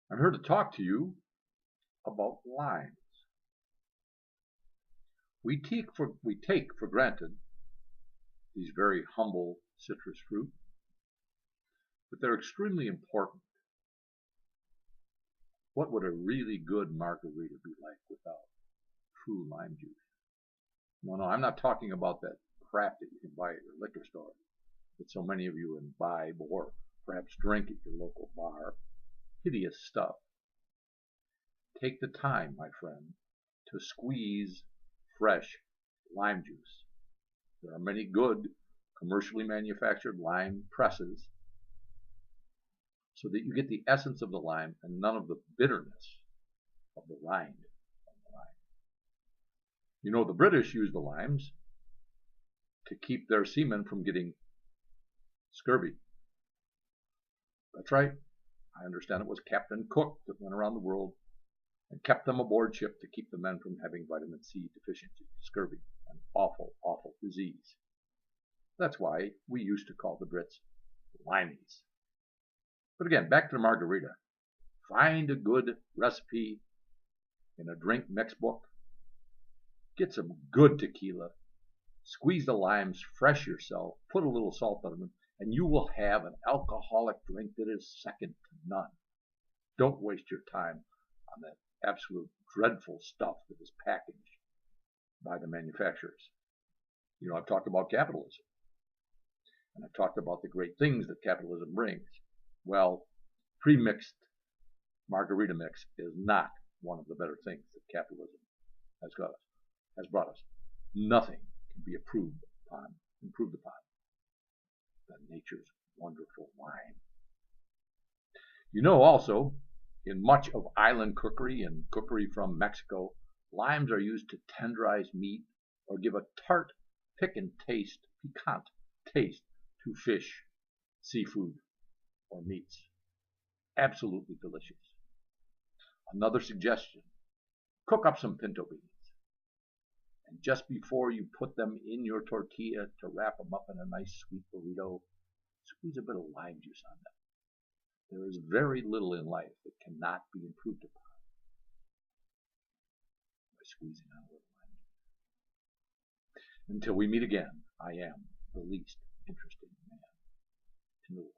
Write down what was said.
I'm here to talk to you about limes. We take for granted these very humble citrus fruit, but they're extremely important. What would a really good margarita be like without true lime juice? No, I'm not talking about that crap that you can buy at your liquor store that so many of you imbibe or perhaps drink at your local bar. Hideous stuff. Take the time, my friend, to squeeze fresh lime juice. There are many good commercially manufactured lime presses so that you get the essence of the lime and none of the bitterness of the rind of the lime. You know, the British used the limes to keep their seamen from getting scurvy. That's right. I understand it was Captain Cook that went around the world and kept them aboard ship to keep the men from having vitamin C deficiency, scurvy, an awful, awful disease. That's why we used to call the Brits limeys. But again, back to the margarita. Find a good recipe in a drink mix book. Get some good tequila. Squeeze the limes fresh yourself. Put a little salt on them, and you will have an alcoholic drink that is second to none. Don't waste your time on that absolute dreadful stuff that is packaged by the manufacturers. You know, I've talked about capitalism, and I've talked about the great things that capitalism brings. Well, pre-mixed margarita mix is not one of the better things that capitalism has brought us. Nothing can be improved upon than nature's wonderful wine. You know, also, in much of island cookery and cookery from Mexico, limes are used to tenderize meat or give a tart, piquant taste to fish, seafood, or meats. Absolutely delicious. Another suggestion: cook up some pinto beans, and just before you put them in your tortilla to wrap them up in a nice sweet burrito, squeeze a bit of lime juice on them. There is very little in life that cannot be improved upon by squeezing on a little lime juice. Until we meet again, I am the least interesting man in the world.